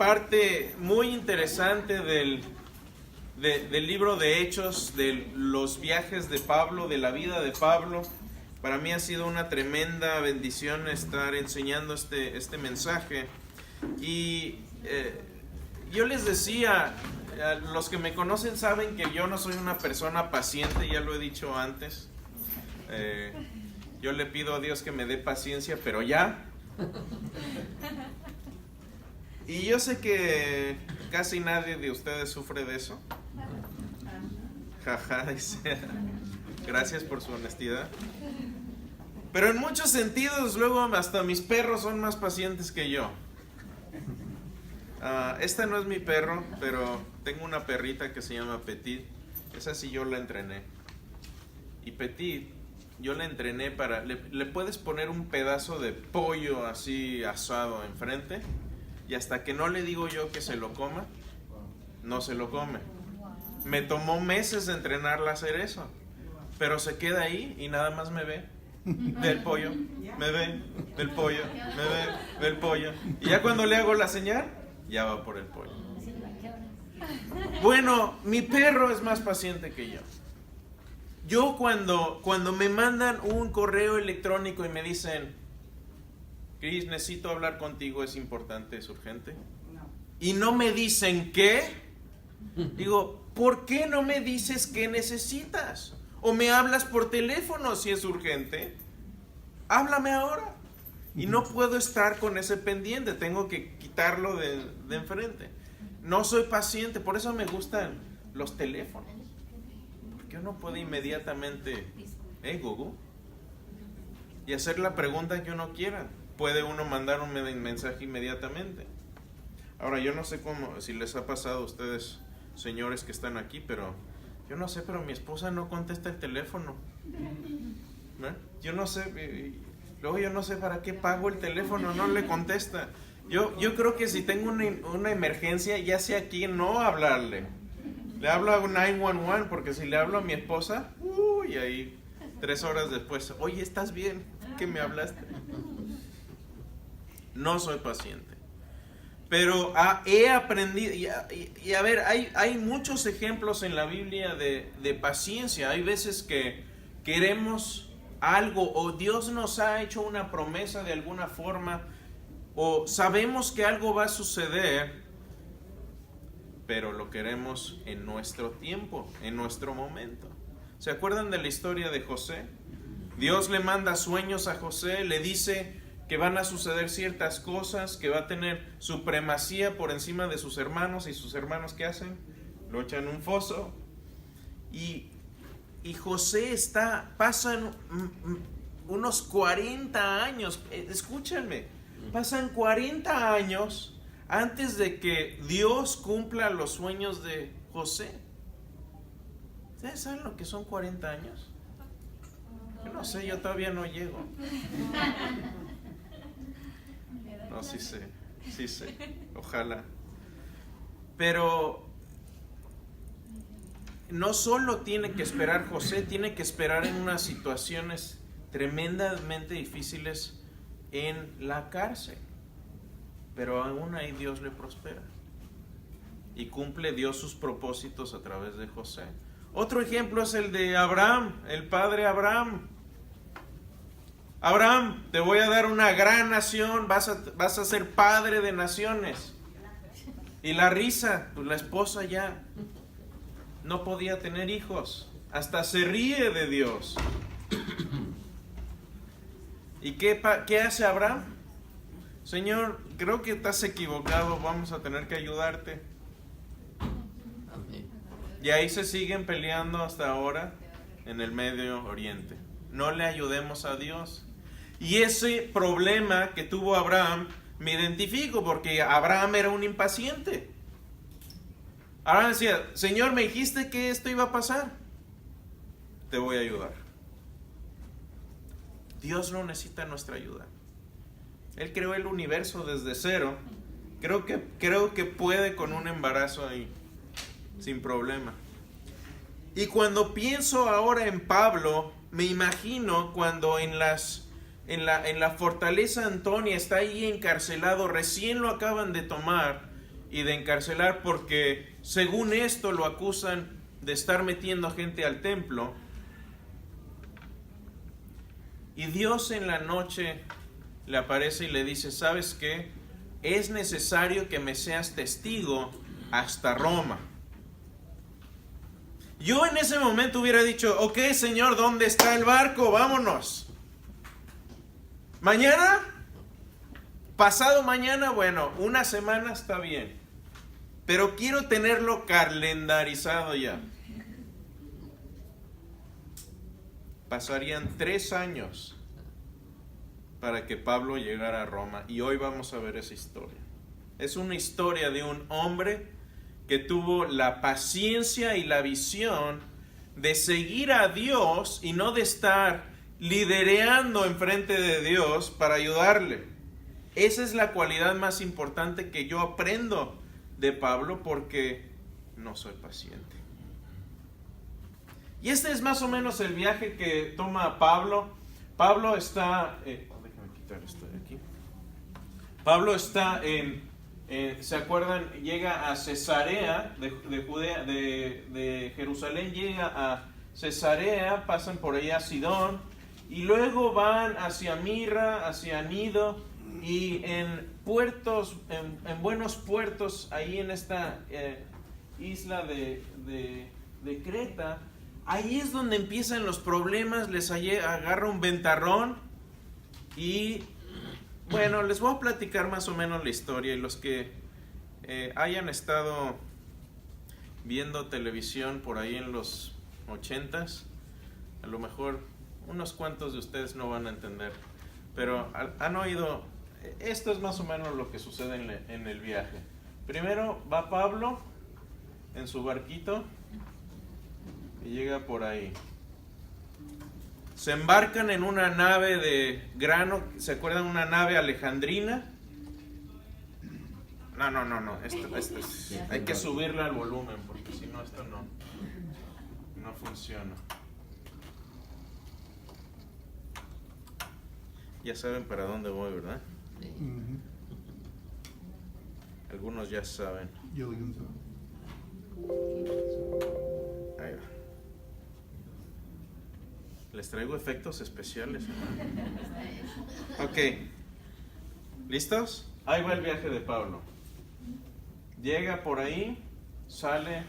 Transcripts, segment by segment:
parte muy interesante del libro de Hechos, de los viajes de Pablo, de la vida de Pablo. Para mí ha sido una tremenda bendición estar enseñando este mensaje. Y yo les decía, los que me conocen saben que yo no soy una persona paciente, ya lo he dicho antes. Yo le pido a Dios que me dé paciencia, pero ya. Y yo sé que casi nadie de ustedes sufre de eso. Jaja, dice. Gracias por su honestidad. Pero en muchos sentidos, luego hasta mis perros son más pacientes que yo. Esta no es mi perro, pero tengo una perrita que se llama Petit. Esa sí yo la entrené. Y Petit, yo la entrené para... Le puedes poner un pedazo de pollo así asado enfrente, y hasta que no le digo yo que se lo coma, no se lo come. Me tomó meses de entrenarla a hacer eso, pero se queda ahí y nada más me ve. Ve el pollo, me ve, ve el pollo, me ve el pollo. Y ya cuando le hago la señal, ya va por el pollo. Bueno, mi perro es más paciente que yo. Yo cuando me mandan un correo electrónico y me dicen, Chris, necesito hablar contigo, es importante, es urgente, y no me dicen qué, digo, ¿por qué no me dices qué necesitas? O me hablas por teléfono si es urgente. Háblame ahora. Y no puedo estar con ese pendiente. Tengo que quitarlo de enfrente. No soy paciente. Por eso me gustan los teléfonos. Porque uno puede inmediatamente Google, y hacer la pregunta que uno quiera. Puede uno mandar un mensaje inmediatamente. Ahora, yo no sé si les ha pasado a ustedes, señores que están aquí, pero... Yo no sé, pero mi esposa no contesta el teléfono. ¿No? Yo no sé, luego yo no sé para qué pago el teléfono, no le contesta. Yo creo que si tengo una emergencia, ya sé a quién no hablarle. Le hablo a un 911, porque si le hablo a mi esposa, y ahí 3 horas después, oye, ¿estás bien? ¿Qué me hablaste? No soy paciente. Pero he aprendido, y a ver, hay muchos ejemplos en la Biblia de paciencia. Hay veces que queremos algo, o Dios nos ha hecho una promesa de alguna forma, o sabemos que algo va a suceder, pero lo queremos en nuestro tiempo, en nuestro momento. ¿Se acuerdan de la historia de José? Dios le manda sueños a José, le dice que van a suceder ciertas cosas, que va a tener supremacía por encima de sus hermanos, y sus hermanos, ¿qué hacen? Lo echan en un foso. Y José pasan unos 40 años, escúchenme, pasan 40 años antes de que Dios cumpla los sueños de José. ¿Ustedes saben lo que son 40 años? Yo no sé, yo todavía no llego. No, sí sé, ojalá. Pero no solo tiene que esperar José, tiene que esperar en unas situaciones tremendamente difíciles en la cárcel. Pero aún ahí Dios le prospera. Y cumple Dios sus propósitos a través de José. Otro ejemplo es el de Abraham, el padre Abraham. Abraham, te voy a dar una gran nación, vas a ser padre de naciones. Y la risa, pues la esposa ya no podía tener hijos, hasta se ríe de Dios. ¿Y qué hace Abraham? Señor, creo que estás equivocado, vamos a tener que ayudarte. Y ahí se siguen peleando hasta ahora en el Medio Oriente. No le ayudemos a Dios. Y ese problema que tuvo Abraham, me identifico, porque Abraham era un impaciente. Abraham decía, Señor, me dijiste que esto iba a pasar, te voy a ayudar. Dios no necesita nuestra ayuda. Él creó el universo desde cero. Creo que puede con un embarazo ahí, sin problema. Y cuando pienso ahora en Pablo, me imagino cuando en la fortaleza Antonia está ahí encarcelado, recién lo acaban de tomar, y de encarcelar, porque según esto lo acusan de estar metiendo a gente al templo. Y Dios en la noche le aparece y le dice, ¿sabes qué? Es necesario que me seas testigo hasta Roma. Yo en ese momento hubiera dicho, ok, Señor, ¿dónde está el barco? Vámonos. ¿Mañana? ¿Pasado mañana? Bueno, una semana está bien. Pero quiero tenerlo calendarizado ya. Pasarían 3 años para que Pablo llegara a Roma. Y hoy vamos a ver esa historia. Es una historia de un hombre que tuvo la paciencia y la visión de seguir a Dios y no de estar lidereando enfrente de Dios para ayudarle. Esa es la cualidad más importante que yo aprendo de Pablo, porque no soy paciente. Y este es más o menos el viaje que toma Pablo. Pablo está... déjame quitar esto de aquí. Pablo está ¿se acuerdan? Llega a Cesarea de Judea, de Jerusalén, llega a Cesarea, pasan por allá a Sidón, y luego van hacia Mirra, hacia Nido, y en puertos, en buenos puertos, ahí en esta isla de Creta, ahí es donde empiezan los problemas. Les agarra un ventarrón y bueno, les voy a platicar más o menos la historia, y los que hayan estado viendo televisión por ahí en los 80s, a lo mejor unos cuantos de ustedes no van a entender, pero han oído. Esto es más o menos lo que sucede en el viaje. Primero va Pablo en su barquito y llega por ahí. Se embarcan en una nave de grano. ¿Se acuerdan? Una nave alejandrina. No. Esto es, hay que subirle al volumen, porque si no, esto no funciona. Ya saben para dónde voy, ¿verdad? Algunos ya saben. Ahí va. Les traigo efectos especiales, ¿no? Ok. ¿Listos? Ahí va el viaje de Pablo. Llega por ahí, sale.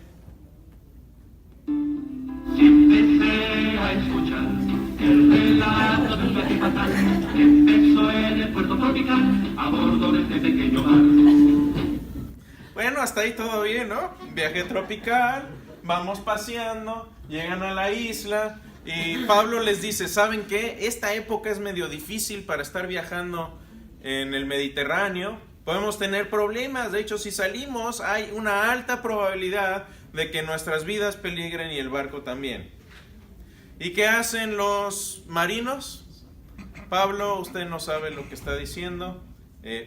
Empecé a escuchar el relato de un viaje fatal que empezó en el puerto tropical a bordo de este pequeño barco. Bueno, hasta ahí todo bien, ¿no? Viaje tropical, vamos paseando, llegan a la isla y Pablo les dice, ¿saben qué? Esta época es medio difícil para estar viajando en el Mediterráneo. Podemos tener problemas. De hecho, si salimos, hay una alta probabilidad de que nuestras vidas peligren y el barco también. ¿Y qué hacen los marinos? Pablo, usted no sabe lo que está diciendo.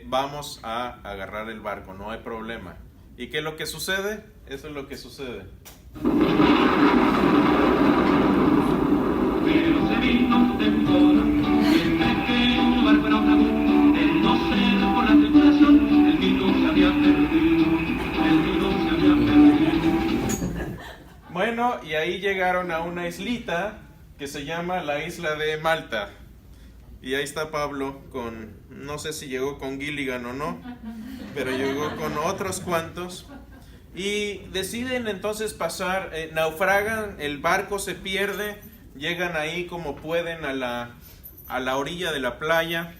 Vamos a agarrar el barco, no hay problema. ¿Y qué es lo que sucede? Eso es lo que sucede. Pero se vino temporal, en aquel barco naufragó. El no ser por la tripulación, el vino se había perdido, el vino se había perdido. Bueno, y ahí llegaron a una islita que se llama la isla de Malta. Y ahí está Pablo con, no sé si llegó con Gilligan o no, pero llegó con otros cuantos. Y deciden entonces pasar, naufragan, el barco se pierde, llegan ahí como pueden a la orilla de la playa.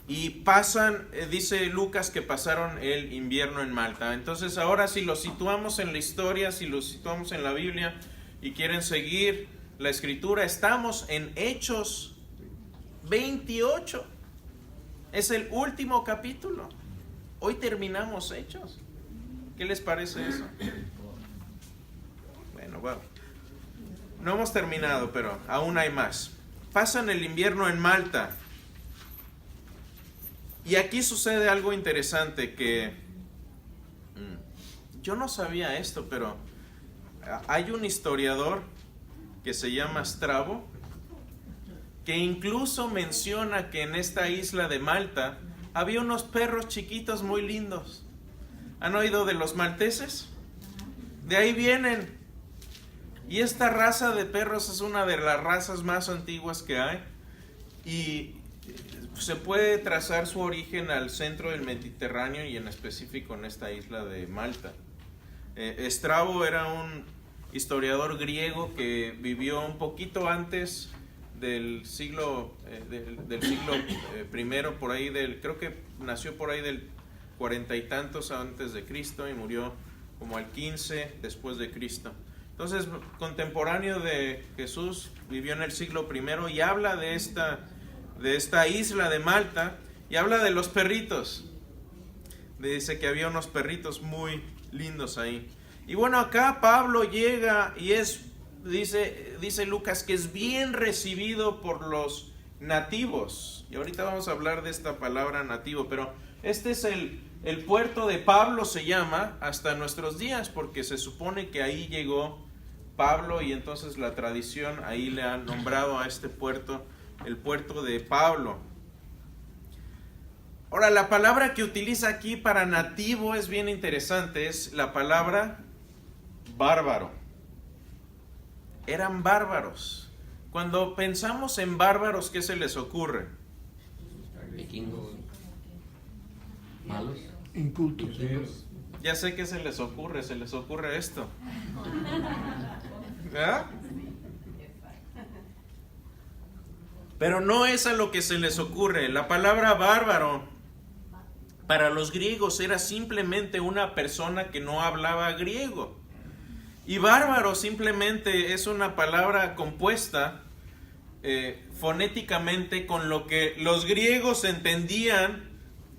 Y pasan, dice Lucas que pasaron el invierno en Malta. Entonces ahora si lo situamos en la historia, si lo situamos en la Biblia y quieren seguir la escritura, estamos en Hechos 28. Es el último capítulo. Hoy terminamos Hechos. ¿Qué les parece eso? Bueno, no hemos terminado, pero aún hay más. Pasan el invierno en Malta. Y aquí sucede algo interesante que yo no sabía esto, pero hay un historiador que se llama Strabo, que incluso menciona que en esta isla de Malta había unos perros chiquitos muy lindos. ¿Han oído de los malteses? De ahí vienen. Y esta raza de perros es una de las razas más antiguas que hay. Y se puede trazar su origen al centro del Mediterráneo y en específico en esta isla de Malta. Estrabo era un historiador griego que vivió un poquito antes del siglo primero, por ahí creo que nació por ahí del 40 y tantos antes de Cristo y murió como al 15 después de Cristo. Entonces, contemporáneo de Jesús, vivió en el siglo primero y habla de esta isla de Malta y habla de los perritos. Dice que había unos perritos muy lindos ahí. Y bueno, acá Pablo llega y dice Lucas que es bien recibido por los nativos. Y ahorita vamos a hablar de esta palabra nativo, pero este es el puerto de Pablo, se llama hasta nuestros días, porque se supone que ahí llegó Pablo y entonces la tradición ahí le ha nombrado a este puerto el puerto de Pablo. Ahora, la palabra que utiliza aquí para nativo es bien interesante, es la palabra bárbaro. Eran bárbaros. Cuando pensamos en bárbaros, ¿qué se les ocurre? Vikingos. Malos. Incultos. Ya sé qué se les ocurre esto. ¿Verdad? Pero no es a lo que se les ocurre. La palabra bárbaro para los griegos era simplemente una persona que no hablaba griego. Y bárbaro simplemente es una palabra compuesta fonéticamente con lo que los griegos entendían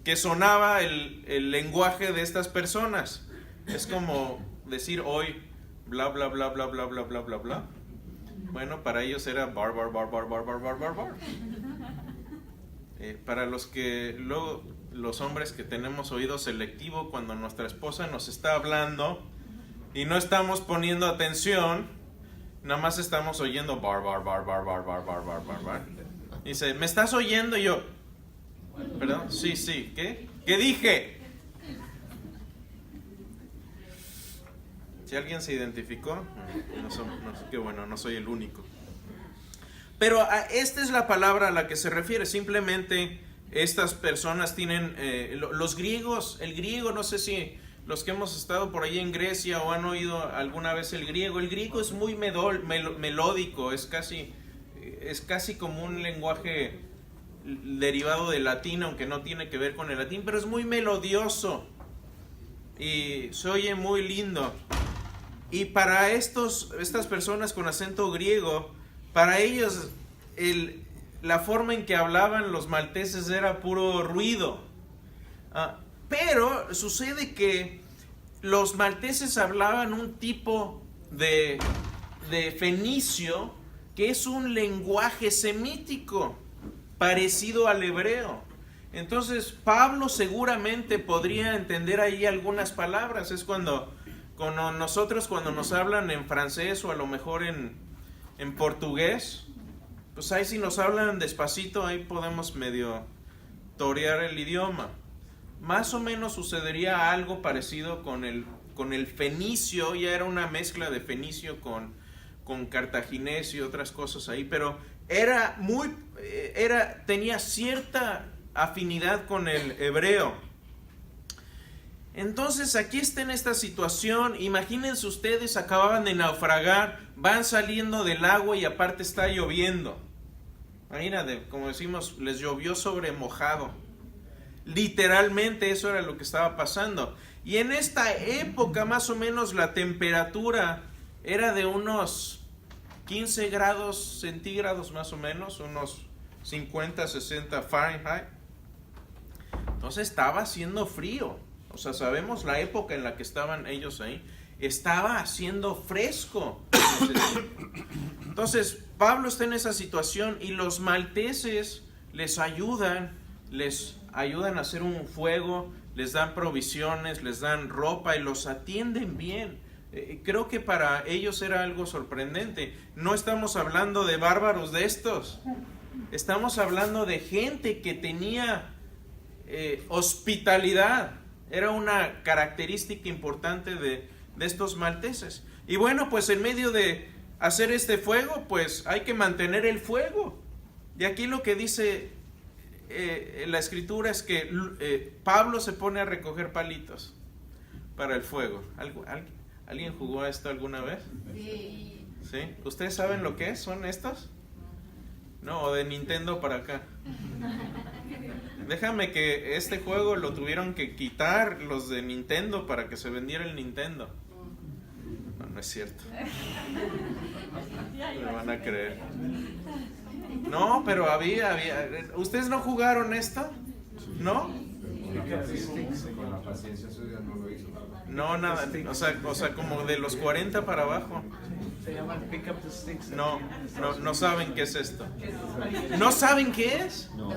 que sonaba el lenguaje de estas personas. Es como decir hoy bla bla bla bla bla bla bla bla bla. Bueno, para ellos era bar. Para los hombres que tenemos oído selectivo, cuando nuestra esposa nos está hablando y no estamos poniendo atención, nada más estamos oyendo bar. Dice, ¿me estás oyendo? Y yo, ¿perdón? Sí, ¿qué? ¿Qué dije? Si alguien se identificó, qué bueno, no soy el único. Pero esta es la palabra a la que se refiere. Simplemente estas personas tienen, los griegos, el griego, no sé si los que hemos estado por ahí en Grecia o han oído alguna vez el griego es muy melódico, es casi como un lenguaje derivado del latín, aunque no tiene que ver con el latín, pero es muy melodioso y se oye muy lindo. Y para estas personas con acento griego, para ellos la forma en que hablaban los malteses era puro ruido. Pero sucede que los malteses hablaban un tipo de fenicio que es un lenguaje semítico parecido al hebreo. Entonces Pablo seguramente podría entender ahí algunas palabras. Es cuando nosotros cuando nos hablan en francés o a lo mejor en portugués, pues ahí si nos hablan despacito, ahí podemos medio torear el idioma. Más o menos sucedería algo parecido con el fenicio. Ya era una mezcla de fenicio con cartaginés y otras cosas ahí, pero tenía cierta afinidad con el hebreo. Entonces aquí está en esta situación. Imagínense ustedes, acababan de naufragar, van saliendo del agua y aparte está lloviendo. Imagínate, como decimos, les llovió sobre mojado. Literalmente eso era lo que estaba pasando. Y en esta época más o menos la temperatura era de unos 15 grados centígrados más o menos, unos 50, 60 Fahrenheit. Entonces estaba haciendo frío. O sea, sabemos la época en la que estaban ellos ahí. Estaba haciendo fresco. Entonces, Pablo está en esa situación y los malteses les ayudan a hacer un fuego, les dan provisiones, les dan ropa y los atienden bien. Creo que para ellos era algo sorprendente. No estamos hablando de bárbaros de estos. Estamos hablando de gente que tenía hospitalidad. Era una característica importante de estos malteses. Y bueno, pues en medio de hacer este fuego, pues hay que mantener el fuego. Y aquí lo que dice la escritura es que Pablo se pone a recoger palitos para el fuego. ¿Alguien jugó a esto alguna vez? Sí. ¿Sí? ¿Ustedes saben lo que es? ¿Son estos? No, o de Nintendo para acá. Déjame que este juego lo tuvieron que quitar los de Nintendo para que se vendiera el Nintendo. No, no es cierto. Me van a creer. No, pero había. ¿Ustedes no jugaron esto? ¿No? Con la paciencia suya no lo hizo. No, nada. O sea, como de los 40 para abajo. Se llama Pick Up the Sticks. No saben qué es esto. ¿No saben qué es? No.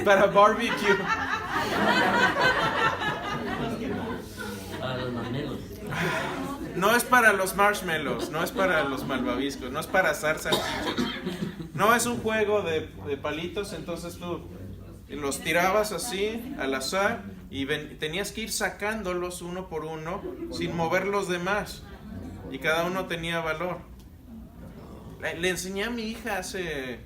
Para barbecue. Ah, los marmelos. No es para los marshmallows, no es para los malvaviscos, no es para asar salchichas. No, es un juego de palitos, entonces tú los tirabas así al azar y tenías que ir sacándolos uno por uno sin mover los demás. Y cada uno tenía valor. Le enseñé a mi hija hace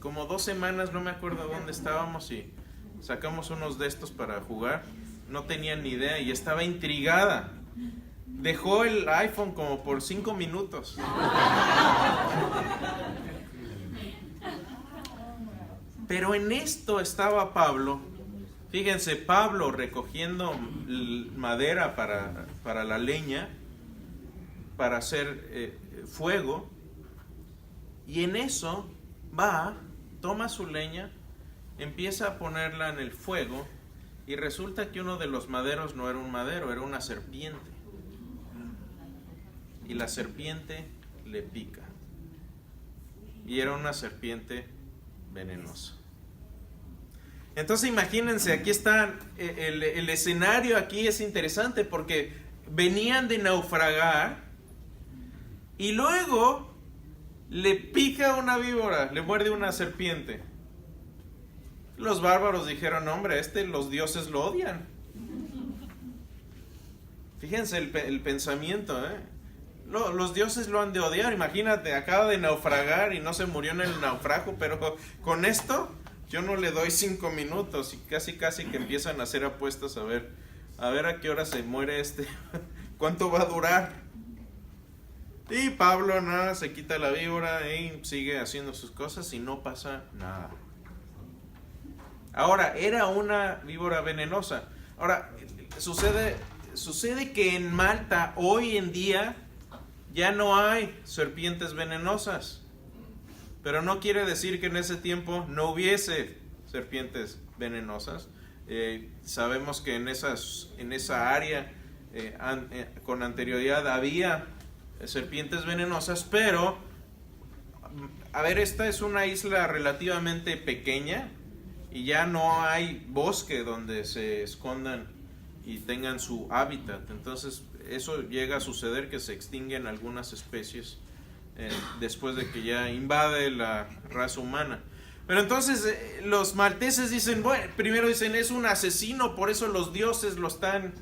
como 2 semanas, no me acuerdo dónde estábamos, y sacamos unos de estos para jugar. No tenía ni idea y estaba intrigada. Dejó el iPhone como por 5 minutos. Pero en esto estaba Pablo. Fíjense, Pablo recogiendo madera para la leña, para hacer fuego, y en eso va, toma su leña, empieza a ponerla en el fuego, y resulta que uno de los maderos no era un madero, era una serpiente, y la serpiente le pica, y era una serpiente venenosa. Entonces imagínense, aquí está el escenario, aquí es interesante porque venían de naufragar, y luego le pica una víbora, le muerde una serpiente. Los bárbaros dijeron, hombre, los dioses lo odian. Fíjense el pensamiento, los dioses lo han de odiar. Imagínate, acaba de naufragar y no se murió en el naufrago, pero con esto yo no le doy 5 minutos, y casi que empiezan a hacer apuestas a ver a qué hora se muere cuánto va a durar. Y Pablo nada, se quita la víbora y sigue haciendo sus cosas y no pasa nada. Ahora, era una víbora venenosa. Ahora, sucede que en Malta hoy en día ya no hay serpientes venenosas. Pero no quiere decir que en ese tiempo no hubiese serpientes venenosas. Sabemos que en esa área con anterioridad había serpientes venenosas, pero a ver, esta es una isla relativamente pequeña y ya no hay bosque donde se escondan y tengan su hábitat. Entonces eso llega a suceder, que se extinguen algunas especies después de que ya invade la raza humana. Pero entonces los malteses dicen, bueno, primero dicen, es un asesino, por eso los dioses lo están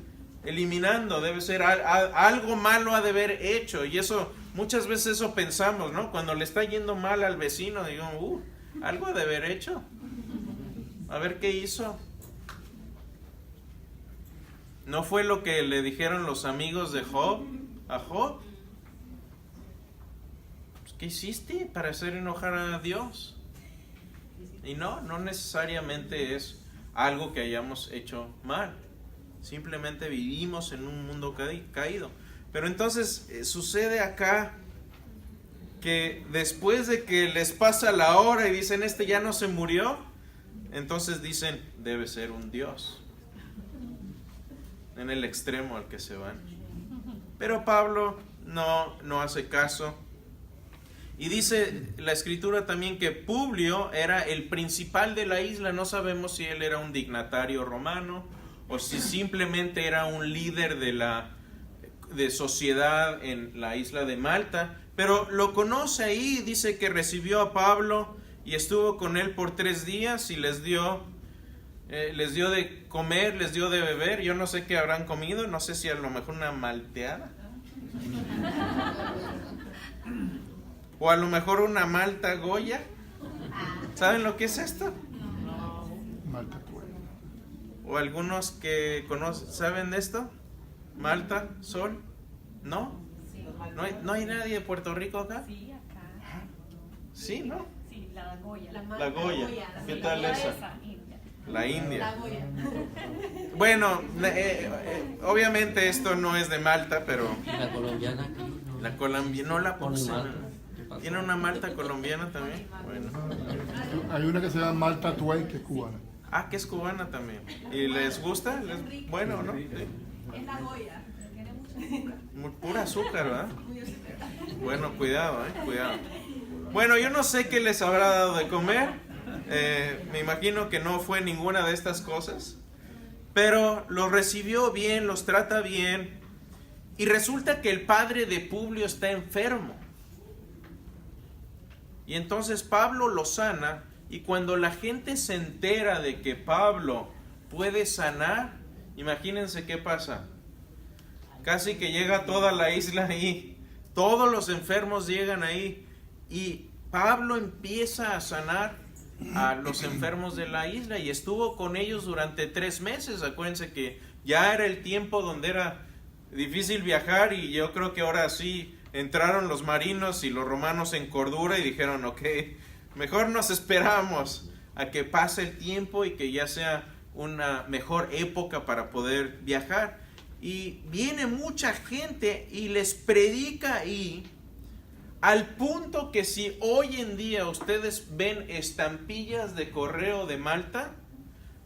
eliminando, debe ser algo malo ha de haber hecho. Y eso, muchas veces eso pensamos, ¿no? Cuando le está yendo mal al vecino, digo, algo ha de haber hecho, a ver qué hizo. ¿No fue lo que le dijeron los amigos de Job a Job? Pues, ¿qué hiciste para hacer enojar a Dios? Y no necesariamente es algo que hayamos hecho mal. Simplemente vivimos en un mundo caído. Pero entonces sucede acá que después de que les pasa la hora y dicen, ya no se murió, entonces dicen, debe ser un dios. En el extremo al que se van. Pero Pablo no hace caso. Y dice la escritura también que Publio era el principal de la isla. No sabemos si él era un dignatario romano o si simplemente era un líder de sociedad en la isla de Malta. Pero lo conoce ahí, dice que recibió a Pablo y estuvo con él por 3 días y les dio les dio de comer, les dio de beber. Yo no sé qué habrán comido, no sé si a lo mejor una malteada. O a lo mejor una malta Goya. ¿Saben lo que es esto? Malta Tuey. O algunos que conocen, ¿saben de esto? Malta, Sol, ¿no? ¿No hay nadie de Puerto Rico acá? Sí, acá. Sí, ¿no? Sí, la Goya. La Goya. ¿Qué tal esa? India. La India. La Goya. Bueno, obviamente esto no es de Malta, pero ¿Y la colombiana aquí? No. la colombiana no la Pone puse. Malta. ¿Qué pasó? ¿Tiene una Malta colombiana también? Bueno. Hay una que se llama Malta Tuey, que es cubana. Ah, que es cubana también. ¿Y les gusta? Bueno, ¿no? Sí. Es la Goya. Tiene mucho azúcar. Pura azúcar, ¿verdad? Muy azúcar. Bueno, cuidado, cuidado. Bueno, yo no sé qué les habrá dado de comer. Me imagino que no fue ninguna de estas cosas. Pero los recibió bien, los trata bien. Y resulta que el padre de Publio está enfermo. Y entonces Pablo lo sana. Y cuando la gente se entera de que Pablo puede sanar, imagínense qué pasa. Casi que llega toda la isla ahí. Todos los enfermos llegan ahí. Y Pablo empieza a sanar a los enfermos de la isla. Y estuvo con ellos durante 3 meses. Acuérdense que ya era el tiempo donde era difícil viajar. Y yo creo que ahora sí entraron los marinos y los romanos en cordura. Y dijeron, ok, mejor nos esperamos a que pase el tiempo y que ya sea una mejor época para poder viajar. Y viene mucha gente y les predica ahí, al punto que si hoy en día ustedes ven estampillas de correo de Malta,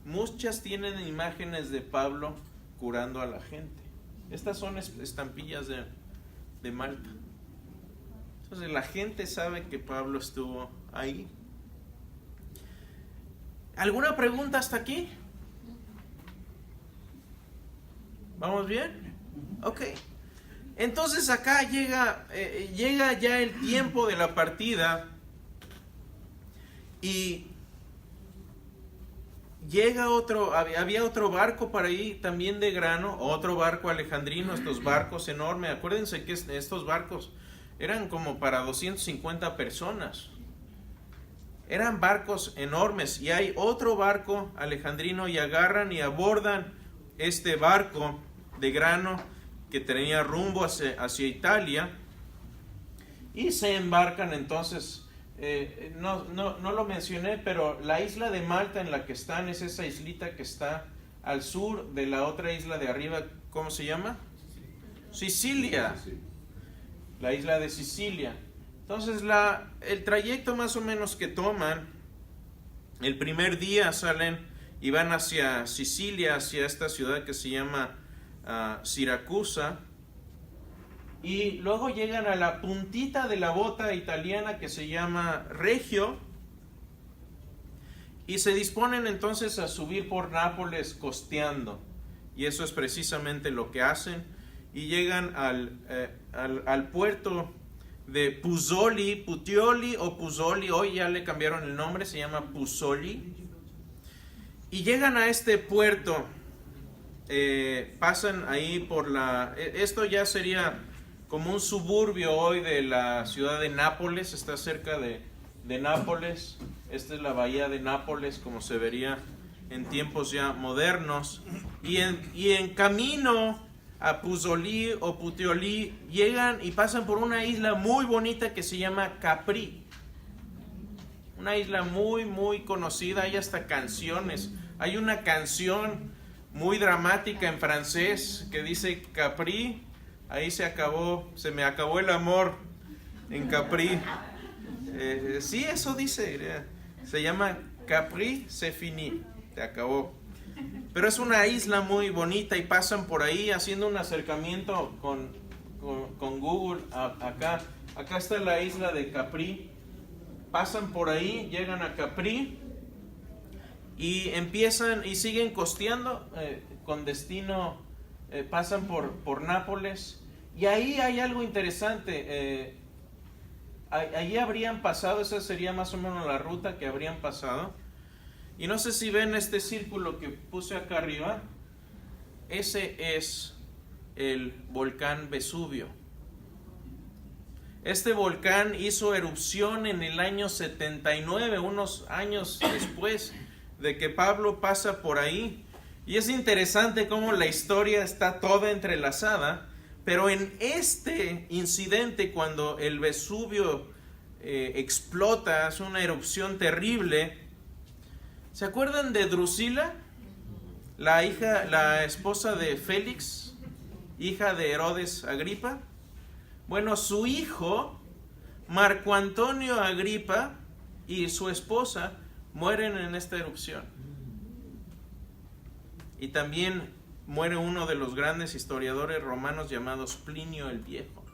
muchas tienen imágenes de Pablo curando a la gente. Estas son estampillas de Malta. Entonces la gente sabe que Pablo estuvo ahí. ¿Alguna pregunta hasta aquí? ¿Vamos bien? Ok. Entonces acá llega ya el tiempo de la partida y llega había otro barco para ahí también de grano, otro barco alejandrino, estos barcos enormes. Acuérdense que estos barcos eran como para 250 personas. Eran barcos enormes y hay otro barco alejandrino y agarran y abordan este barco de grano que tenía rumbo hacia Italia y se embarcan. Entonces no lo mencioné, pero la isla de Malta en la que están es esa islita que está al sur de la otra isla de arriba. ¿Cómo se llama? Sicilia. La isla de Sicilia. Entonces el trayecto más o menos que toman, el primer día salen y van hacia Sicilia, hacia esta ciudad que se llama Siracusa, y luego llegan a la puntita de la bota italiana que se llama Regio, y se disponen entonces a subir por Nápoles costeando, y eso es precisamente lo que hacen, y llegan al puerto de Puteoli o Puzzoli. Hoy ya le cambiaron el nombre, se llama Puzzoli. Y llegan a este puerto, pasan ahí por esto ya sería como un suburbio hoy de la ciudad de Nápoles, está cerca de Nápoles. Esta es la bahía de Nápoles, como se vería en tiempos ya modernos. Y en camino a Puzzoli o Puteoli llegan y pasan por una isla muy bonita que se llama Capri. Una isla muy muy conocida, hay hasta canciones. Hay una canción muy dramática en francés que dice Capri, ahí se me acabó el amor en Capri. Sí, eso dice, se llama Capri, c'est fini, se acabó. Pero es una isla muy bonita y pasan por ahí haciendo un acercamiento con Google. Acá está la isla de Capri. Pasan por ahí, llegan a Capri y empiezan y siguen costeando con destino, pasan por Nápoles. Y ahí hay algo interesante. Allí habrían pasado, esa sería más o menos la ruta que habrían pasado. Y no sé si ven este círculo que puse acá arriba. Ese es el volcán Vesubio. Este volcán hizo erupción en el año 79, unos años después de que Pablo pasa por ahí. Y es interesante cómo la historia está toda entrelazada, pero en este incidente, cuando el Vesubio explota, es una erupción terrible. ¿Se acuerdan de Drusila? La esposa de Félix, hija de Herodes Agripa. Bueno, su hijo, Marco Antonio Agripa, y su esposa mueren en esta erupción. Y también muere uno de los grandes historiadores romanos llamados Plinio el Viejo.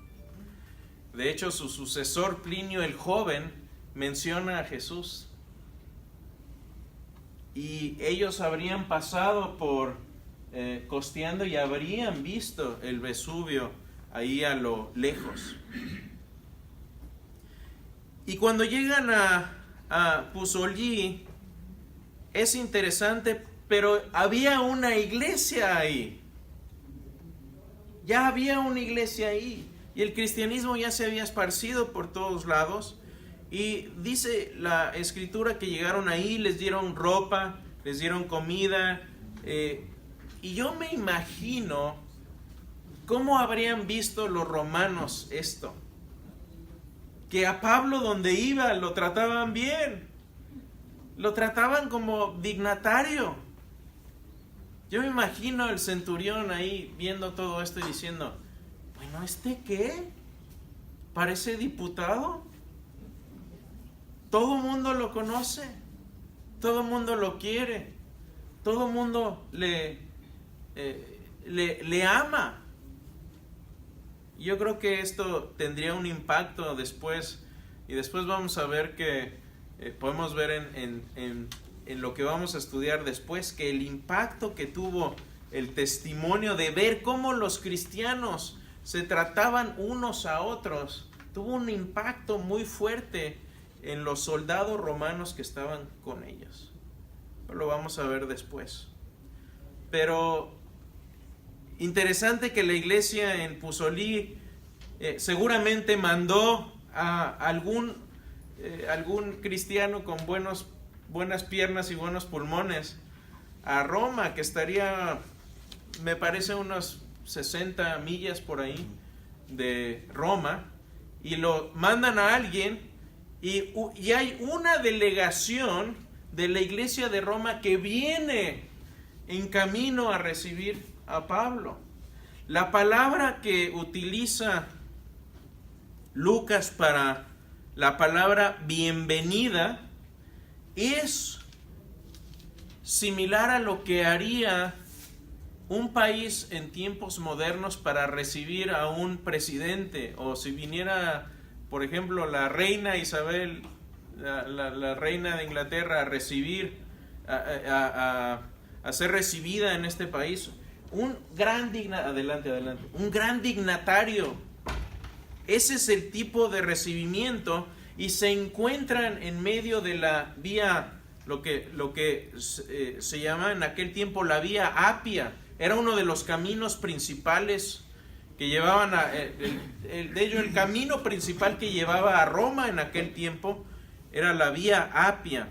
De hecho, su sucesor Plinio el Joven menciona a Jesús. Y ellos habrían pasado por costeando y habrían visto el Vesubio ahí a lo lejos. Y cuando llegan a Pusolí, es interesante, pero había una iglesia ahí. Ya había una iglesia ahí. Y el cristianismo ya se había esparcido por todos lados. Y dice la escritura que llegaron ahí, les dieron ropa, les dieron comida. Y yo me imagino cómo habrían visto los romanos esto. Que a Pablo donde iba lo trataban bien. Lo trataban como dignatario. Yo me imagino el centurión ahí viendo todo esto y diciendo, bueno, ¿este qué? ¿Parece diputado? Todo mundo lo conoce, todo mundo lo quiere, todo mundo le ama. Yo creo que esto tendría un impacto después, y después vamos a ver que podemos ver en lo que vamos a estudiar después, que el impacto que tuvo el testimonio de ver cómo los cristianos se trataban unos a otros, tuvo un impacto muy fuerte en los soldados romanos que estaban con ellos. Lo vamos a ver después. Pero interesante que la iglesia en Pusolí seguramente mandó a algún cristiano con buenas piernas y buenos pulmones a Roma, que estaría, me parece, unos 60 millas por ahí de Roma, y lo mandan a alguien. Y hay una delegación de la iglesia de Roma que viene en camino a recibir a Pablo. La palabra que utiliza Lucas para la palabra bienvenida es similar a lo que haría un país en tiempos modernos para recibir a un presidente, o si viniera, por ejemplo, la reina Isabel, la reina de Inglaterra, a recibir, a ser recibida en este país. Un gran dignatario. Ese es el tipo de recibimiento, y se encuentran en medio de la vía, lo que se llama en aquel tiempo la vía Apia. Era uno de los caminos principales que llevaban de hecho, el camino principal que llevaba a Roma en aquel tiempo era la vía Apia.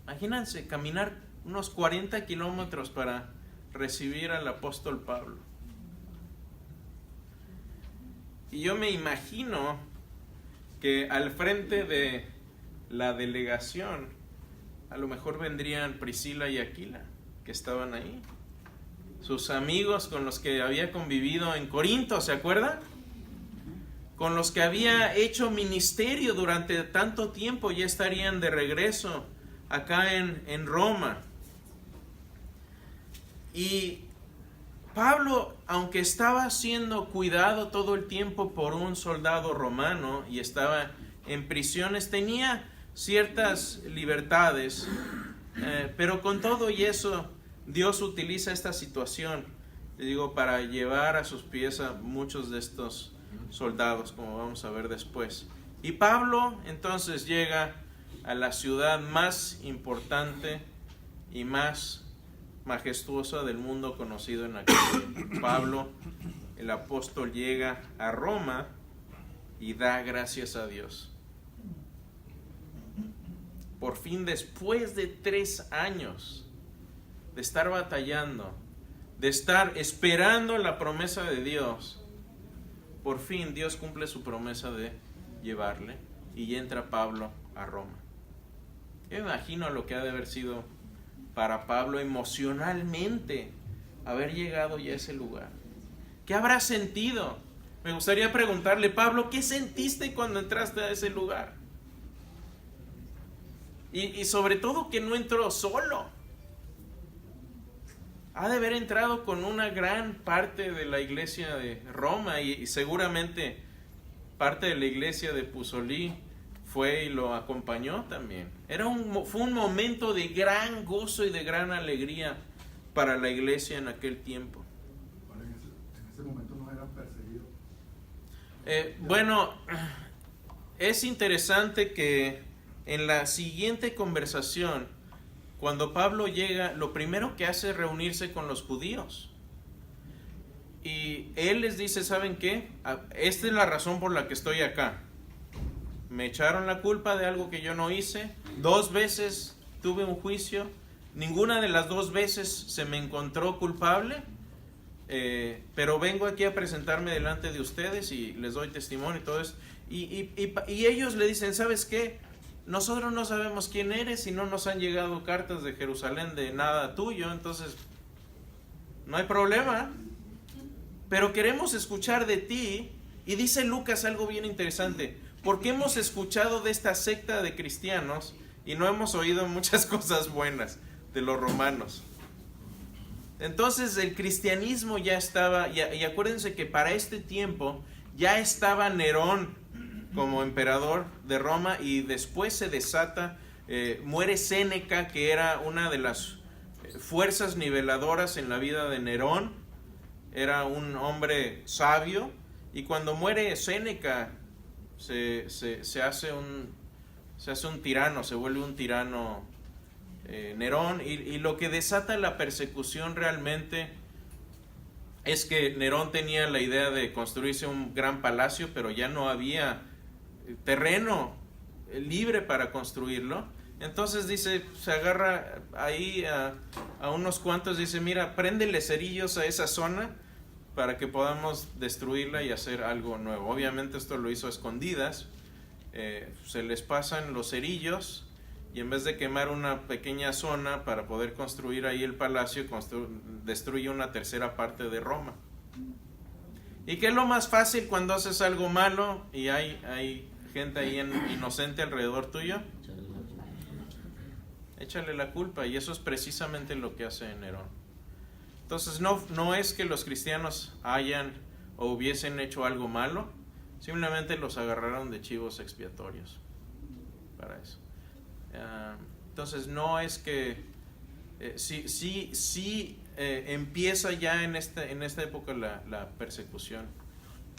Imagínense caminar unos 40 kilómetros para recibir al apóstol Pablo. Y yo me imagino que al frente de la delegación a lo mejor vendrían Priscila y Aquila, que estaban ahí, sus amigos con los que había convivido en Corinto, ¿se acuerdan? Con los que había hecho ministerio durante tanto tiempo, ya estarían de regreso acá en Roma. Y Pablo, aunque estaba siendo cuidado todo el tiempo por un soldado romano y estaba en prisiones, tenía ciertas libertades, pero con todo y eso, Dios utiliza esta situación, para llevar a sus pies a muchos de estos soldados, como vamos a ver después. Y Pablo entonces llega a la ciudad más importante y más majestuosa del mundo conocido en aquel tiempo. Pablo, el apóstol, llega a Roma y da gracias a Dios. Por fin, después de 3 años de estar batallando, de estar esperando la promesa de Dios, por fin Dios cumple su promesa de llevarle y entra Pablo a Roma. Yo me imagino lo que ha de haber sido para Pablo emocionalmente haber llegado ya a ese lugar. ¿Qué habrá sentido? Me gustaría preguntarle, Pablo, ¿qué sentiste cuando entraste a ese lugar? Y sobre todo que no entró solo. Ha de haber entrado con una gran parte de la iglesia de Roma y seguramente parte de la iglesia de Puzzolí fue y lo acompañó también. Fue un momento de gran gozo y de gran alegría para la iglesia en aquel tiempo. En ese momento no eran perseguidos. Bueno, es interesante que en la siguiente conversación, cuando Pablo llega, lo primero que hace es reunirse con los judíos. Y él les dice, ¿saben qué? Esta es la razón por la que estoy acá. Me echaron la culpa de algo que yo no hice. 2 veces tuve un juicio. Ninguna de las 2 veces se me encontró culpable. Pero vengo aquí a presentarme delante de ustedes y les doy testimonio y todo eso. Y ellos le dicen, ¿sabes qué? Nosotros no sabemos quién eres y no nos han llegado cartas de Jerusalén de nada tuyo, entonces no hay problema. Pero queremos escuchar de ti. Y dice Lucas algo bien interesante, porque hemos escuchado de esta secta de cristianos y no hemos oído muchas cosas buenas de los romanos. Entonces el cristianismo ya estaba, y acuérdense que para este tiempo ya estaba Nerón como emperador de Roma, y después se desata, muere Séneca, que era una de las fuerzas niveladoras en la vida de Nerón. Era un hombre sabio, y cuando muere Séneca se hace un tirano, se vuelve un tirano Nerón, y lo que desata la persecución realmente es que Nerón tenía la idea de construirse un gran palacio, pero ya no había terreno libre para construirlo. Entonces dice, se agarra ahí a unos cuantos, dice, mira, préndele cerillos a esa zona para que podamos destruirla y hacer algo nuevo. Obviamente esto lo hizo a escondidas. Se les pasan los cerillos y en vez de quemar una pequeña zona para poder construir ahí el palacio, destruye una tercera parte de Roma. ¿Y qué es lo más fácil cuando haces algo malo y hay gente ahí inocente alrededor tuyo? Échale la culpa, y eso es precisamente lo que hace Nerón. Entonces no es que los cristianos hayan o hubiesen hecho algo malo, simplemente los agarraron de chivos expiatorios para eso. Entonces no es que sí empieza ya en esta época la persecución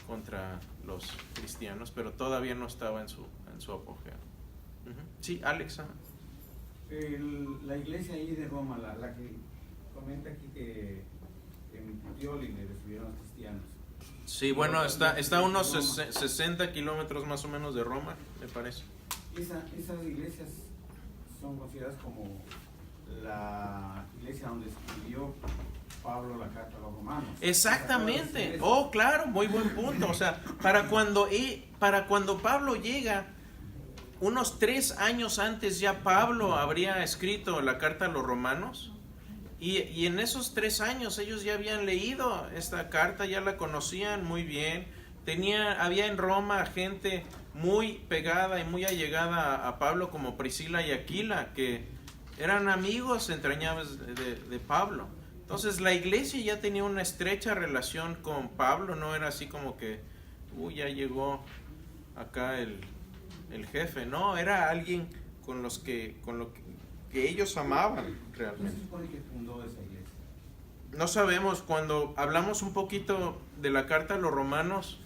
contra los cristianos, pero todavía no estaba en su apogeo. Sí, Alex. La iglesia ahí de Roma, la que comenta aquí que en Puteoli le recibieron a cristianos. Sí, bueno, está a unos 60 kilómetros más o menos de Roma, me parece. Esas iglesias son consideradas como la iglesia donde escribió Pablo la carta a los romanos. Exactamente. Oh, claro, muy buen punto. O sea, para cuando Pablo llega, unos 3 años antes ya Pablo habría escrito la carta a los romanos, y en esos 3 años ellos ya habían leído esta carta, ya la conocían muy bien. Había en Roma gente muy pegada y muy allegada a Pablo, como Priscila y Aquila, que eran amigos entrañables de Pablo. Entonces la iglesia ya tenía una estrecha relación con Pablo, no era así como que ya llegó acá el jefe, no, era alguien con lo que ellos amaban realmente. ¿Quién se supone que fundó esa iglesia? No sabemos. Cuando hablamos un poquito de la carta a los romanos,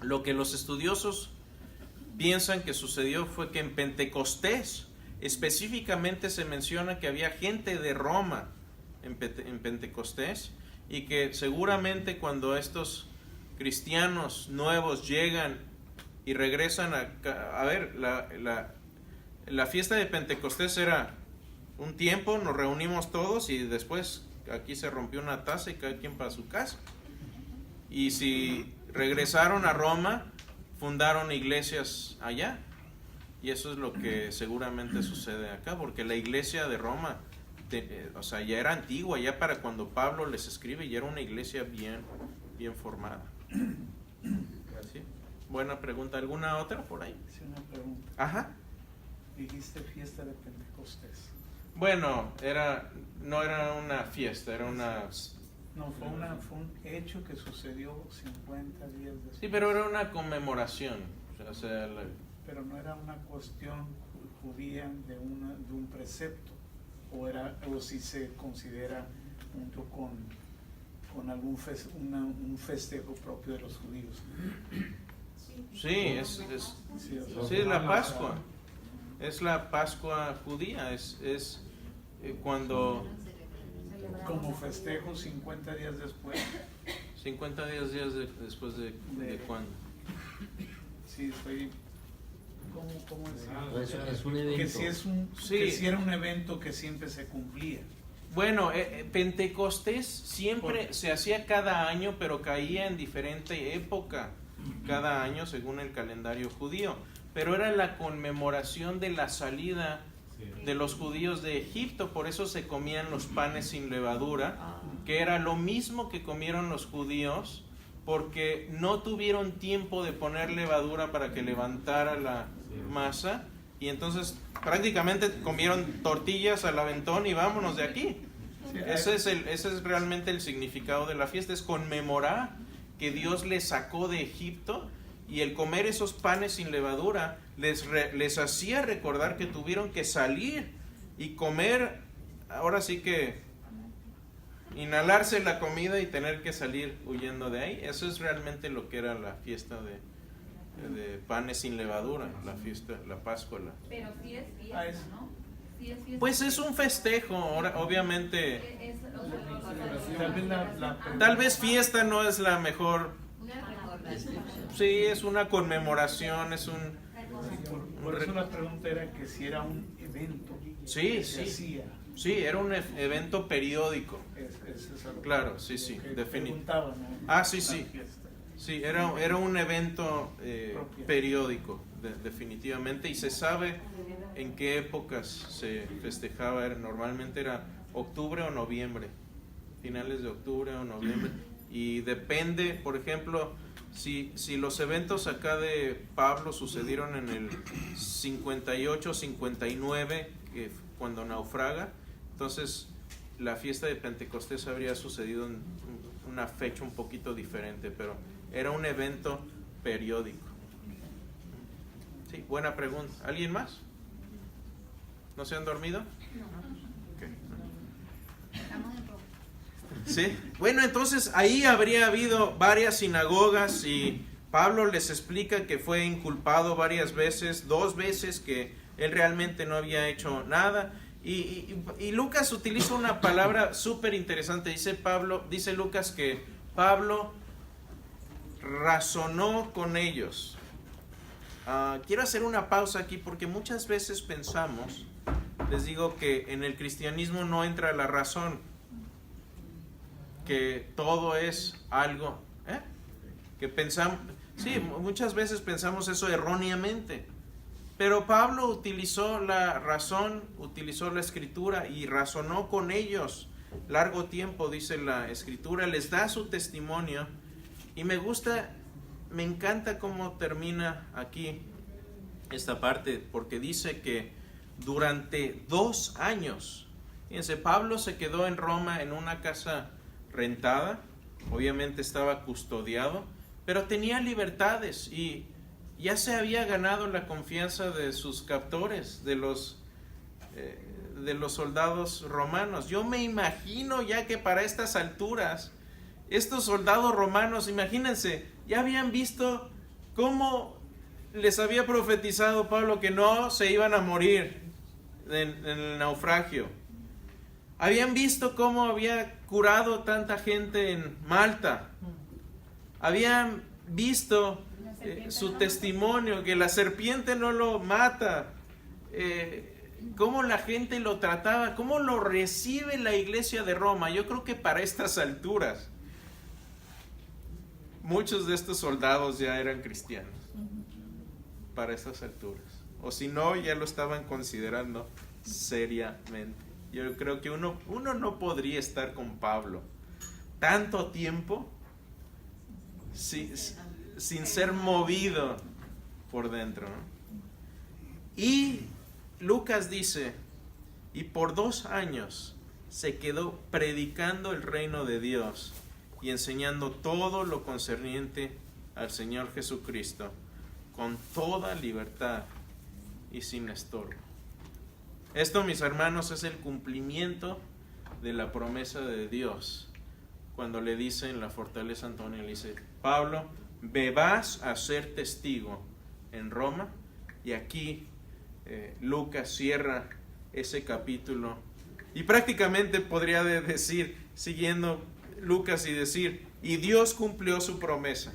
lo que los estudiosos piensan que sucedió fue que en Pentecostés específicamente se menciona que había gente de Roma en Pentecostés, y que seguramente cuando estos cristianos nuevos llegan y regresan a ver, la fiesta de Pentecostés era un tiempo, nos reunimos todos y después aquí se rompió una taza y cada quien para su casa. Y si regresaron a Roma, fundaron iglesias allá. Y eso es lo que seguramente sucede acá, porque la iglesia de Roma, o sea, ya era antigua, ya para cuando Pablo les escribe, ya era una iglesia bien formada. ¿Sí? Buena pregunta. ¿Alguna otra por ahí? Sí, una pregunta. Ajá. Dijiste fiesta de Pentecostés. Bueno, no era una fiesta, era una... No, fue un hecho que sucedió 50 días después. Sí, pero era una conmemoración. O sea, Pero no era una cuestión judía de un precepto, o si se considera junto con algún un festejo propio de los judíos. sí, es la Pascua. Es la Pascua judía. Es cuando... Como festejo 50 días después. 50 días después de cuándo. Sí, estoy... ¿Cómo Es, decirlo? es un evento. Que si era un evento que siempre se cumplía. Bueno, Pentecostés siempre se hacía cada año, pero caía en diferente época cada año según el calendario judío. Pero era la conmemoración de la salida de los judíos de Egipto, por eso se comían los panes sin levadura, que era lo mismo que comieron los judíos, porque no tuvieron tiempo de poner levadura para que levantara la masa, y entonces prácticamente comieron tortillas al aventón y vámonos de aquí. Ese es realmente el significado de la fiesta, es conmemorar que Dios les sacó de Egipto, y el comer esos panes sin levadura les hacía recordar que tuvieron que salir y comer, ahora sí que inhalarse la comida y tener que salir huyendo de ahí. Eso es realmente lo que era la fiesta de panes sin levadura, la Pascua. Pero sí es fiesta, ¿no? Sí es fiesta. Pues es un festejo, obviamente. Tal vez fiesta no es la mejor. Sí, es una conmemoración, es un... Por eso la pregunta era que si era un evento. Sí, que se hacía. Sí, era un evento periódico. Claro, sí, definitivamente. Sí. Sí, era un evento periódico, definitivamente, y se sabe en qué épocas se festejaba. Normalmente era octubre o noviembre, finales de octubre o noviembre, y depende, por ejemplo, si los eventos acá de Pablo sucedieron en el 58, 59, cuando naufraga, entonces la fiesta de Pentecostés habría sucedido en una fecha un poquito diferente, pero era un evento periódico. Sí, buena pregunta. ¿Alguien más? ¿No se han dormido? Okay. Sí. Bueno, entonces ahí habría habido varias sinagogas y Pablo les explica que fue inculpado varias veces, 2 veces que él realmente no había hecho nada. Y Lucas utiliza una palabra súper interesante. Dice Lucas que Pablo razonó con ellos. Quiero hacer una pausa aquí porque muchas veces pensamos, les digo que en el cristianismo no entra la razón, que todo es algo, que pensamos, sí, muchas veces pensamos eso erróneamente. Pero Pablo utilizó la razón, utilizó la escritura y razonó con ellos largo tiempo, dice la escritura, les da su testimonio. Y me encanta cómo termina aquí esta parte, porque dice que durante 2 años, fíjense, Pablo se quedó en Roma en una casa rentada, obviamente estaba custodiado, pero tenía libertades y ya se había ganado la confianza de sus captores, de los soldados romanos. Yo me imagino ya que para estas alturas, estos soldados romanos, imagínense, ya habían visto cómo les había profetizado Pablo que no se iban a morir en el naufragio. Habían visto cómo había curado tanta gente en Malta. Habían visto su testimonio, que la serpiente no lo mata, cómo la gente lo trataba, cómo lo recibe la iglesia de Roma. Yo creo que para estas alturas muchos de estos soldados ya eran cristianos, para estas alturas, o si no, ya lo estaban considerando seriamente. Yo creo que uno no podría estar con Pablo tanto tiempo sin ser movido por dentro, ¿no? Y Lucas dice, y por 2 años se quedó predicando el reino de Dios y enseñando todo lo concerniente al Señor Jesucristo con toda libertad y sin estorbo. Esto, mis hermanos, es el cumplimiento de la promesa de Dios. Cuando le dice en la fortaleza Antonio, le dice, Pablo, me vas a ser testigo en Roma. Y aquí Lucas cierra ese capítulo. Y prácticamente podría decir, siguiendo Lucas, y decir, y Dios cumplió su promesa.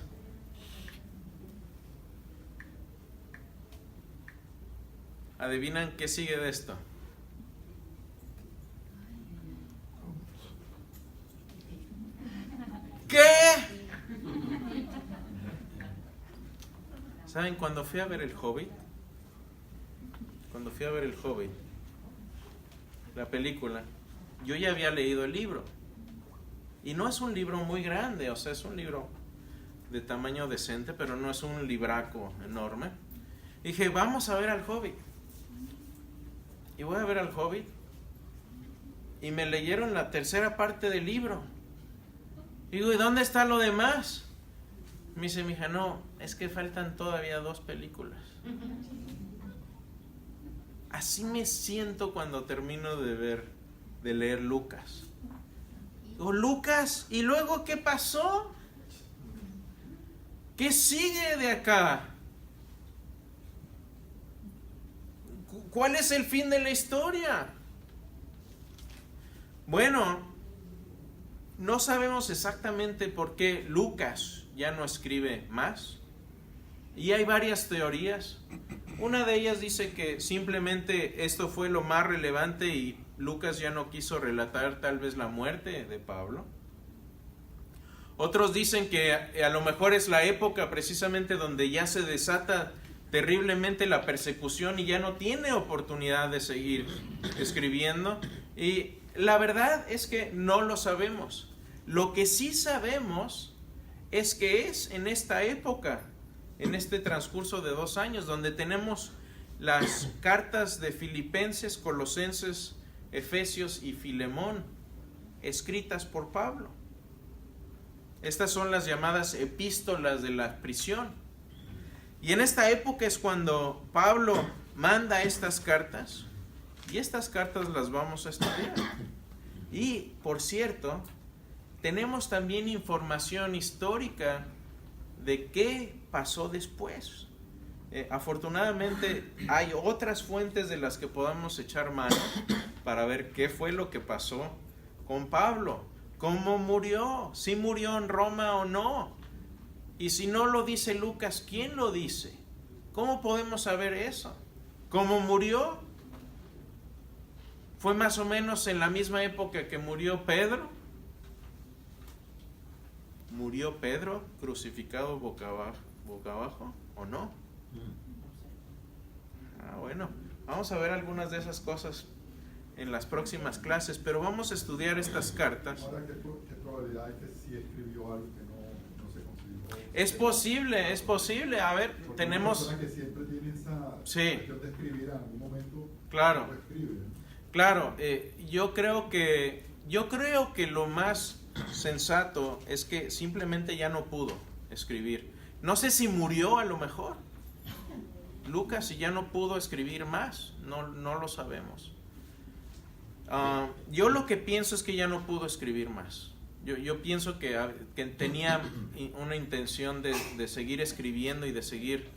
¿Adivinan qué sigue de esto? ¿Qué? ¿Saben? Cuando fui a ver El Hobbit, la película, yo ya había leído el libro. Y no es un libro muy grande, o sea, es un libro de tamaño decente, pero no es un libraco enorme. Dije, vamos a ver al Hobbit. Y voy a ver al Hobbit. Y me leyeron la tercera parte del libro. Digo, ¿y dónde está lo demás? Me dice mi hija, no, es que faltan todavía 2 películas. Así me siento cuando termino de leer Lucas. Digo, Lucas, ¿y luego qué pasó? ¿Qué sigue de acá? ¿Cuál es el fin de la historia? Bueno, no sabemos exactamente por qué Lucas ya no escribe más. Y hay varias teorías. Una de ellas dice que simplemente esto fue lo más relevante y Lucas ya no quiso relatar tal vez la muerte de Pablo. Otros dicen que a lo mejor es la época precisamente donde ya se desata terriblemente la persecución y ya no tiene oportunidad de seguir escribiendo. Y la verdad es que no lo sabemos. Lo que sí sabemos es que es en esta época, en este transcurso de 2 años, donde tenemos las cartas de Filipenses, Colosenses, Efesios y Filemón, escritas por Pablo. Estas son las llamadas epístolas de la prisión. Y en esta época es cuando Pablo manda estas cartas, y estas cartas las vamos a estudiar. Y, por cierto, tenemos también información histórica de qué pasó después. Afortunadamente hay otras fuentes de las que podamos echar mano para ver qué fue lo que pasó con Pablo, cómo murió, si murió en Roma o no. Y si no lo dice Lucas, ¿quién lo dice? ¿Cómo podemos saber eso? ¿Cómo murió? ¿Fue más o menos en la misma época que murió Pedro? ¿Murió Pedro crucificado boca abajo o no? Bueno, vamos a ver algunas de esas cosas en las próximas clases, pero vamos a estudiar estas cartas. Ahora, ¿qué probabilidad hay que sí escribió algo que no se consideró? Es posible. A ver, porque tenemos... una persona que siempre tiene esa Sí. cuestión de escribir en algún momento. Claro. No escribe, ¿no? Claro, yo creo que lo más sensato es que simplemente ya no pudo escribir. No sé si murió a lo mejor Lucas y ya no pudo escribir más, no lo sabemos. Yo lo que pienso es que ya no pudo escribir más. Yo pienso que tenía una intención de seguir escribiendo y de seguir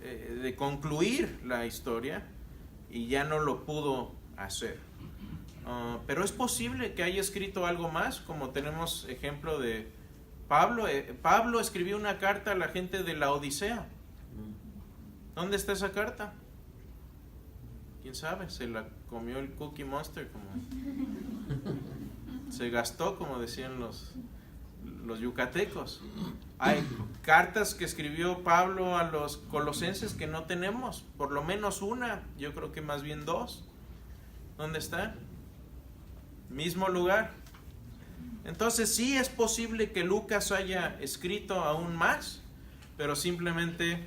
de concluir la historia y ya no lo pudo hacer. Pero es posible que haya escrito algo más, como tenemos ejemplo de Pablo. Pablo escribió una carta a la gente de la Odisea. ¿Dónde está esa carta? ¿Quién sabe? Se la comió el Cookie Monster, como se gastó, como decían los yucatecos. Hay cartas que escribió Pablo a los colosenses que no tenemos, por lo menos una, yo creo que más bien dos. ¿Dónde están? Mismo lugar. Entonces sí es posible que Lucas haya escrito aún más, pero simplemente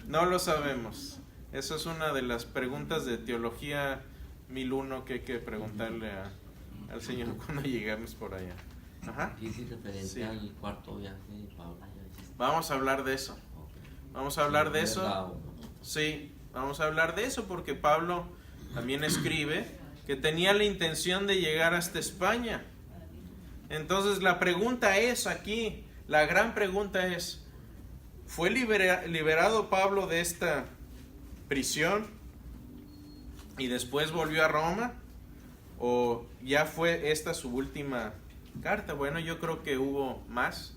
no lo sabemos. Esa es una de las preguntas de teología 1001 que hay que preguntarle al Señor cuando lleguemos por allá. Ajá. ¿Y si referente Sí. al cuarto viaje de Pablo? Vamos a hablar de eso. Vamos a hablar de eso. Sí, vamos a hablar de eso porque Pablo también escribe que tenía la intención de llegar hasta España. Entonces la pregunta es aquí, la gran pregunta es, ¿fue liberado Pablo de esta prisión y después volvió a Roma? ¿O ya fue esta su última carta? Bueno, yo creo que hubo más,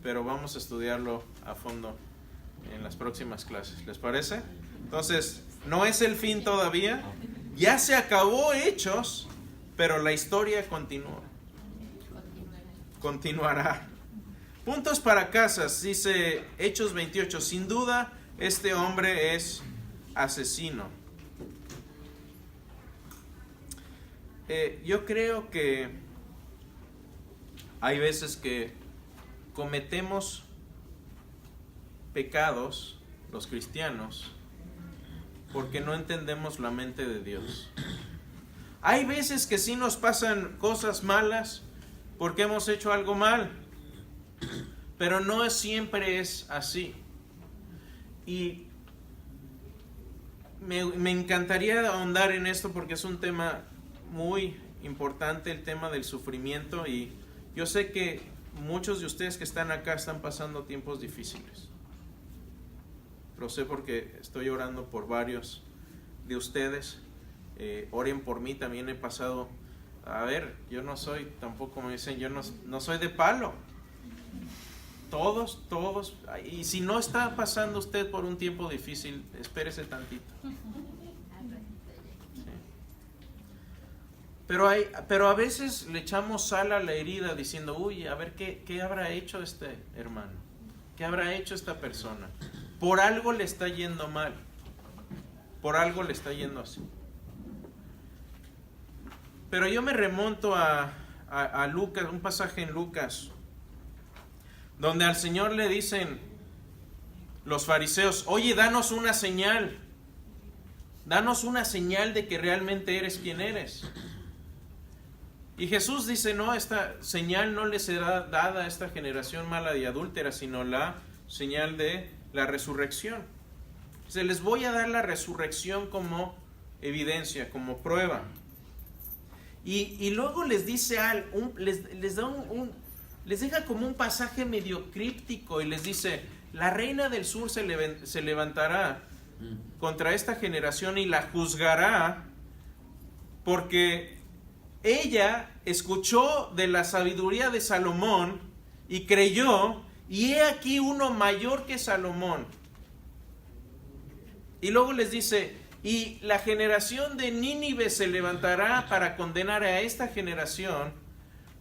pero vamos a estudiarlo a fondo en las próximas clases. ¿Les parece? Entonces, no es el fin todavía. Ya se acabó Hechos, pero la historia continúa. Continuará. Puntos para casas, dice Hechos 28. Sin duda, este hombre es asesino. Yo creo que hay veces que cometemos pecados, los cristianos, porque no entendemos la mente de Dios. Hay veces que sí nos pasan cosas malas porque hemos hecho algo mal, pero no siempre es así. Y me encantaría ahondar en esto porque es un tema muy importante, el tema del sufrimiento, y yo sé que muchos de ustedes que están acá están pasando tiempos difíciles. Lo sé porque estoy orando por varios de ustedes. Oren por mí, también he pasado. A ver, yo no soy, tampoco me dicen, yo no soy de palo. Todos, y si no está pasando usted por un tiempo difícil, espérese tantito. Sí. Pero a veces le echamos sal a la herida diciendo, uy, a ver qué habrá hecho este hermano, qué habrá hecho esta persona. Por algo le está yendo mal, por algo le está yendo así. Pero yo me remonto a Lucas, un pasaje en Lucas, donde al Señor le dicen los fariseos, oye, danos una señal de que realmente eres quien eres. Y Jesús dice, no, esta señal no les será dada a esta generación mala y adúltera, sino la señal de la resurrección. Se les voy a dar la resurrección como evidencia, como prueba. Y luego les dice les deja como un pasaje medio críptico y les dice, la reina del sur se levantará contra esta generación y la juzgará porque ella escuchó de la sabiduría de Salomón y creyó, y he aquí uno mayor que Salomón. Y luego les dice, y la generación de Nínive se levantará para condenar a esta generación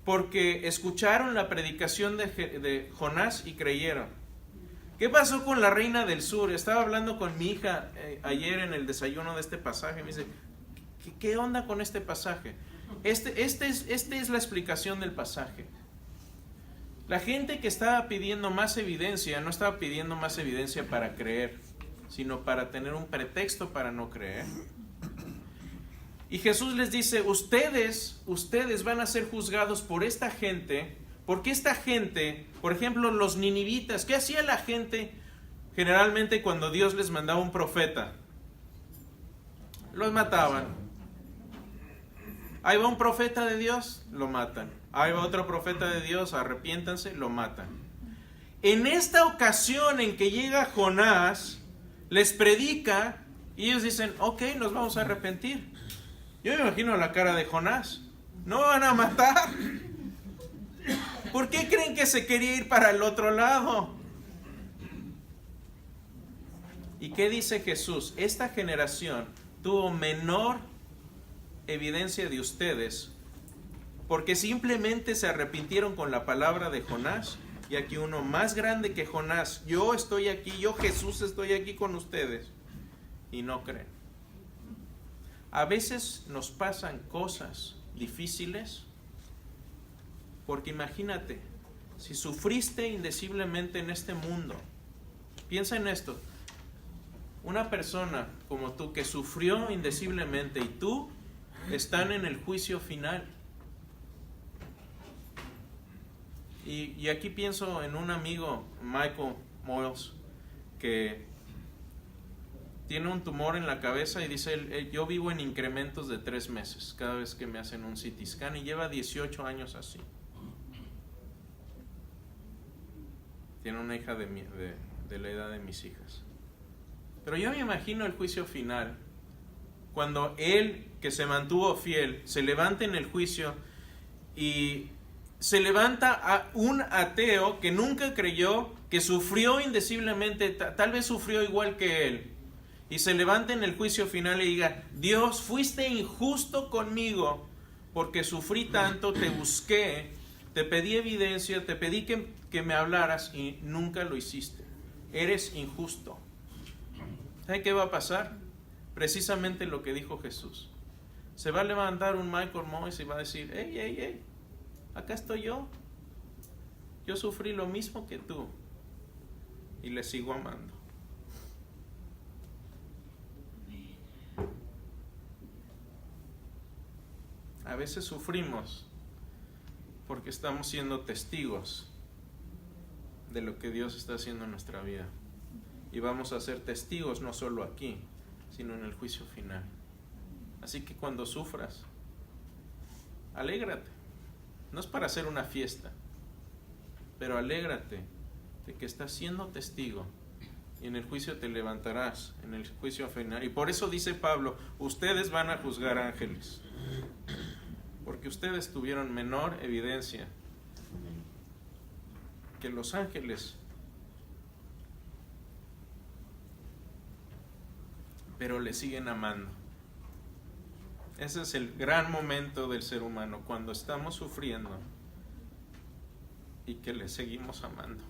porque escucharon la predicación de Jonás y creyeron. ¿Qué pasó con la reina del sur? Estaba hablando con mi hija ayer en el desayuno de este pasaje. Me dice, ¿qué onda con este pasaje? Este es la explicación del pasaje. La gente que estaba pidiendo más evidencia, no estaba pidiendo más evidencia para creer, sino para tener un pretexto para no creer. Y Jesús les dice, ustedes van a ser juzgados por esta gente, porque esta gente, por ejemplo, los ninivitas, ¿qué hacía la gente generalmente cuando Dios les mandaba un profeta? Los mataban. Ahí va un profeta de Dios, lo matan. Ahí va otro profeta de Dios, arrepiéntanse, lo matan. En esta ocasión en que llega Jonás, les predica y ellos dicen, ok, nos vamos a arrepentir. Yo me imagino la cara de Jonás. No van a matar. ¿Por qué creen que se quería ir para el otro lado? ¿Y qué dice Jesús? Esta generación tuvo menor evidencia de ustedes porque simplemente se arrepintieron con la palabra de Jonás. Y aquí uno más grande que Jonás, yo estoy aquí, yo Jesús estoy aquí con ustedes, y no creen. A veces nos pasan cosas difíciles porque imagínate, si sufriste indeciblemente en este mundo, piensa en esto, una persona como tú que sufrió indeciblemente y tú están en el juicio final. Y aquí pienso en un amigo, Michael Moyles, que tiene un tumor en la cabeza y dice, yo vivo en incrementos de 3 meses cada vez que me hacen un CT scan, y lleva 18 años así. Tiene una hija de la edad de mis hijas. Pero yo me imagino el juicio final, cuando él, que se mantuvo fiel, se levanta en el juicio y se levanta a un ateo que nunca creyó, que sufrió indeciblemente, tal vez sufrió igual que él, y se levanta en el juicio final y diga, Dios, fuiste injusto conmigo porque sufrí tanto, te busqué, te pedí evidencia, te pedí que me hablaras y nunca lo hiciste. Eres injusto. ¿Sabe qué va a pasar? Precisamente lo que dijo Jesús. Se va a levantar un Michael Moyles y va a decir, hey, acá estoy yo. Yo sufrí lo mismo que tú y le sigo amando. A veces sufrimos porque estamos siendo testigos de lo que Dios está haciendo en nuestra vida. Y vamos a ser testigos no solo aquí, sino en el juicio final. Así que cuando sufras, alégrate. No es para hacer una fiesta, pero alégrate de que estás siendo testigo y en el juicio te levantarás, en el juicio final. Y por eso dice Pablo, ustedes van a juzgar ángeles, porque ustedes tuvieron menor evidencia que los ángeles, pero le siguen amando. Ese es el gran momento del ser humano, cuando estamos sufriendo y que le seguimos amando.